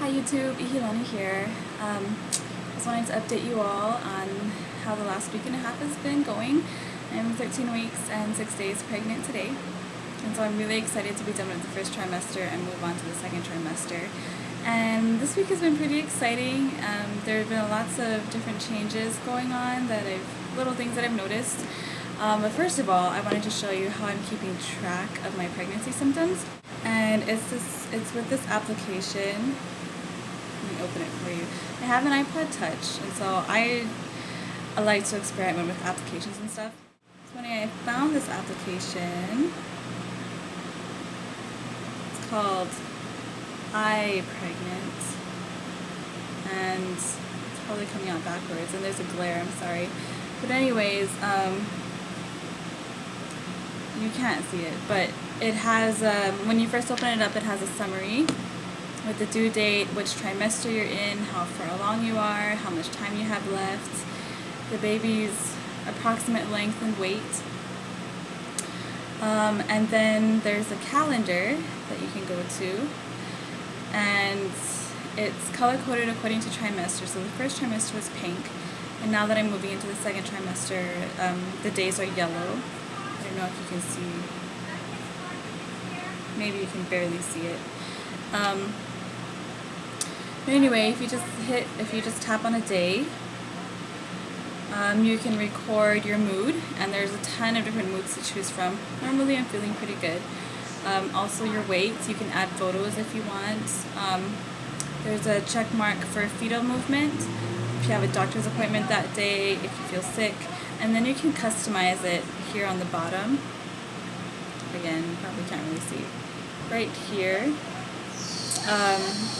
Hi YouTube, Ihilani here. Just wanted to update you all on how the last week and a half has been going. I'm 13 weeks and 6 days pregnant today, and so I'm really excited to be done with the first trimester and move on to the second trimester. And this week has been pretty exciting. There have been lots of different changes going on little things that I've noticed. But first of all, I wanted to show you how I'm keeping track of my pregnancy symptoms. And it's with this application. Let me open it for you. I have an ipod Touch, and so I like to experiment with applications and stuff. So when I found this application, it's called iPregnant, and it's probably coming out backwards, and there's a glare, I'm sorry. But anyways, you can't see it, but it has, when you first open it up, it has a summary with the due date, which trimester you're in, how far along you are, how much time you have left, the baby's approximate length and weight. And then there's a calendar that you can go to, and it's color-coded according to trimester. So the first trimester was pink, and now that I'm moving into the second trimester, the days are yellow. I don't know if you can see. Maybe you can barely see it. But anyway, if you just tap on a day, you can record your mood, and there's a ton of different moods to choose from. Normally I'm feeling pretty good. Also your weight, you can add photos if you want. There's a check mark for fetal movement, if you have a doctor's appointment that day, if you feel sick, and then you can customize it here on the bottom. Again, you probably can't really see. Right here,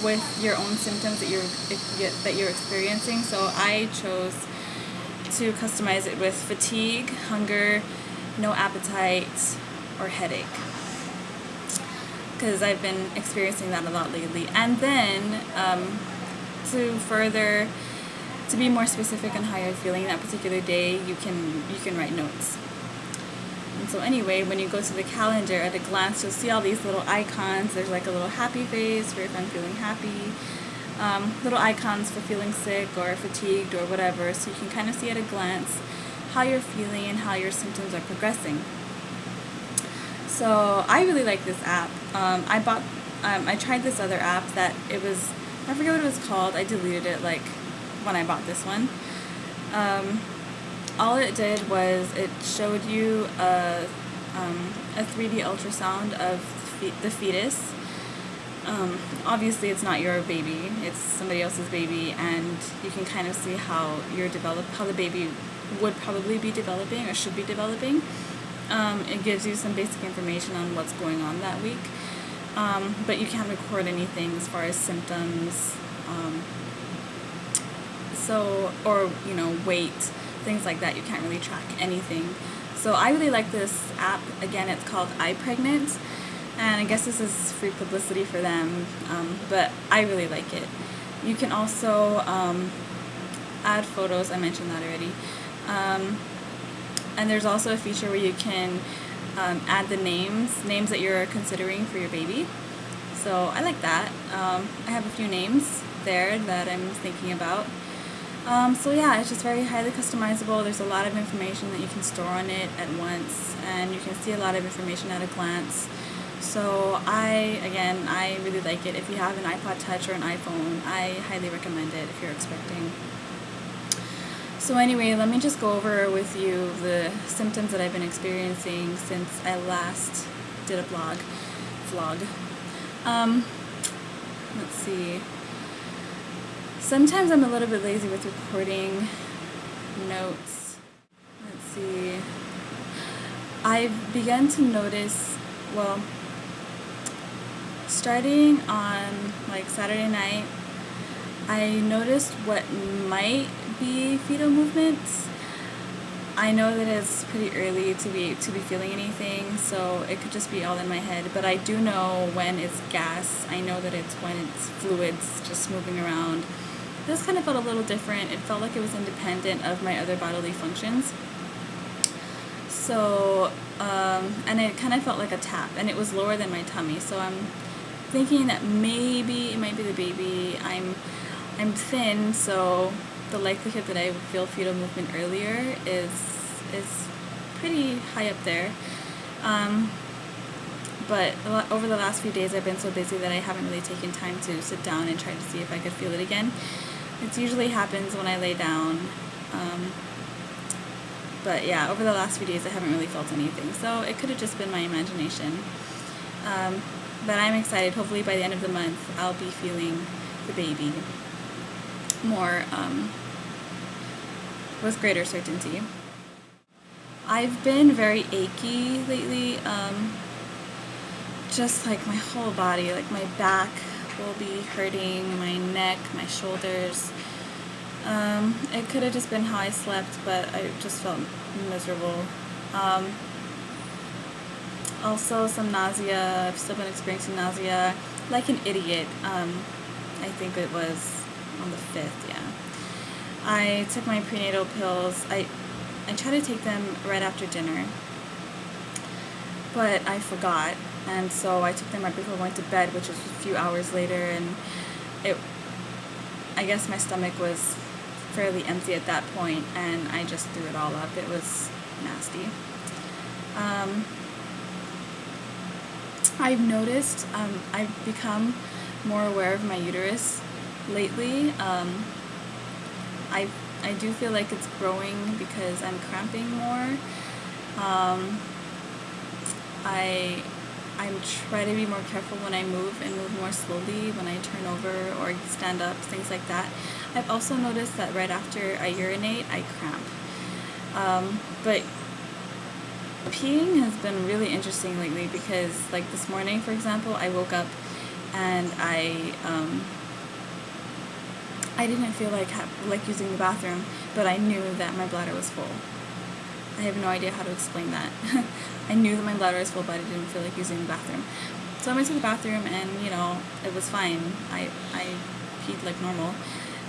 with your own symptoms that you're experiencing. So I chose to customize it with fatigue, hunger, no appetite, or headache, because I've been experiencing that a lot lately. And then to be more specific on how you're feeling that particular day, you can write notes. And so anyway, when you go to the calendar, at a glance, you'll see all these little icons. There's like a little happy face for if I'm feeling happy, little icons for feeling sick or fatigued or whatever, so you can kind of see at a glance how you're feeling and how your symptoms are progressing. So I really like this app. I tried this other app that I forget what it was called. I deleted it like when I bought this one. All it did was it showed you a 3D ultrasound of the fetus. Obviously it's not your baby, it's somebody else's baby, and you can kind of see how the baby would probably be developing or should be developing. It gives you some basic information on what's going on that week, but you can't record anything as far as symptoms, or weight, things like that. You can't really track anything. So I really like this app. Again, it's called iPregnant, and I guess this is free publicity for them, but I really like it. You can also add photos. I mentioned that already. And there's also a feature where you can add the names that you're considering for your baby. So I like that. I have a few names there that I'm thinking about. So yeah, it's just very highly customizable. There's a lot of information that you can store on it at once, and you can see a lot of information at a glance. So I really like it. If you have an iPod Touch or an iPhone, I highly recommend it if you're expecting. So anyway, let me just go over with you the symptoms that I've been experiencing since I last did a vlog. Let's see. Sometimes I'm a little bit lazy with recording notes. Let's see. I've begun to notice, starting on like Saturday night, I noticed what might be fetal movements. I know that it's pretty early to be feeling anything, so it could just be all in my head, but I do know when it's gas. I know that it's when it's fluids just moving around. This kind of felt a little different. It felt like it was independent of my other bodily functions. So, and it kind of felt like a tap, and it was lower than my tummy, so I'm thinking that maybe it might be the baby. I'm thin, so the likelihood that I would feel fetal movement earlier is pretty high up there. But over the last few days I've been so busy that I haven't really taken time to sit down and try to see if I could feel it again. It usually happens when I lay down. But yeah, over the last few days I haven't really felt anything, so it could have just been my imagination. But I'm excited. Hopefully by the end of the month I'll be feeling the baby more with greater certainty. I've been very achy lately, just like my whole body, like my back will be hurting, my neck, my shoulders. It could have just been how I slept, but I just felt miserable. Also some nausea. I've still been experiencing nausea like an idiot. I think it was on the 5th, yeah. I took my prenatal pills. I try to take them right after dinner, but I forgot, and so I took them right before I went to bed, which was a few hours later, and I guess my stomach was fairly empty at that point, and I just threw it all up. It was nasty. I've noticed I've become more aware of my uterus lately. I do feel like it's growing because I'm cramping more. I try to be more careful when I move and move more slowly when I turn over or stand up, things like that. I've also noticed that right after I urinate, I cramp. But peeing has been really interesting lately because, like this morning, for example, I woke up and I didn't feel like using the bathroom, but I knew that my bladder was full. I have no idea how to explain that. I knew that my bladder was full, but I didn't feel like using the bathroom. So I went to the bathroom and, it was fine. I peed like normal.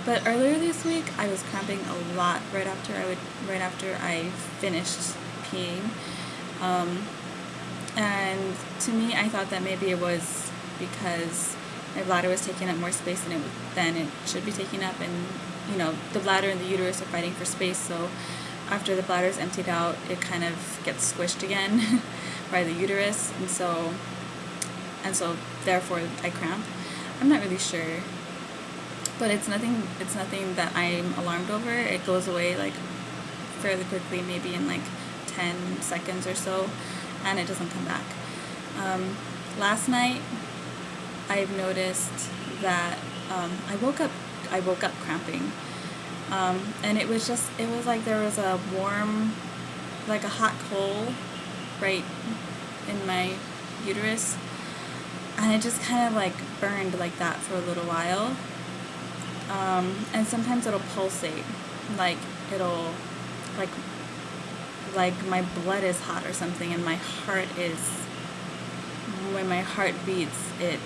But earlier this week, I was cramping a lot right after I finished peeing. And to me, I thought that maybe it was because my bladder was taking up more space than it should be taking up, and the bladder and the uterus are fighting for space, so after the bladder is emptied out, it kind of gets squished again by the uterus, and so therefore I cramp. I'm not really sure, but it's nothing that I'm alarmed over. It goes away like fairly quickly, maybe in like 10 seconds or so, and it doesn't come back. Last night I've noticed that I woke up cramping, and it was like there was a warm, like a hot coal right in my uterus, and it just kind of like burned like that for a little while, and sometimes it'll pulsate, like it'll like my blood is hot or something, and when my heart beats, it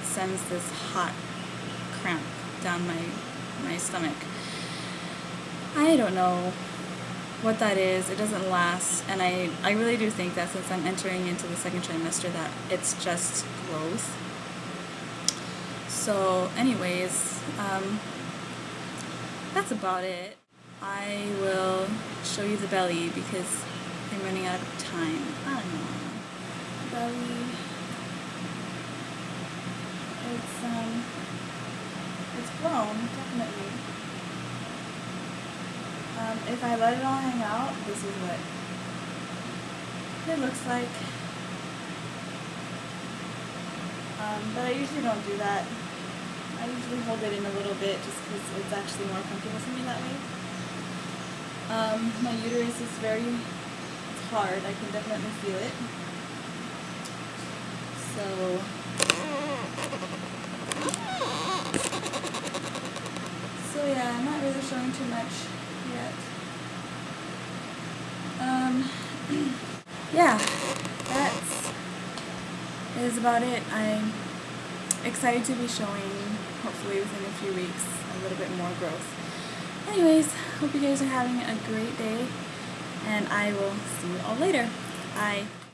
sends this hot cramp down my stomach. I don't know what that is. It doesn't last, and I really do think that since I'm entering into the second trimester that it's just growth. So anyways, that's about it. I will show you the belly because I'm running out of time. I don't know. Belly. It's grown, definitely. If I let it all hang out, this is what it looks like. But I usually don't do that. I usually hold it in a little bit just because it's actually more comfortable for me that way. My uterus is it's hard. I can definitely feel it. So yeah, I'm not really showing too much yet. Yeah, that is about it. I'm excited to be showing, hopefully within a few weeks, a little bit more growth. Anyways, hope you guys are having a great day, and I will see you all later. Bye.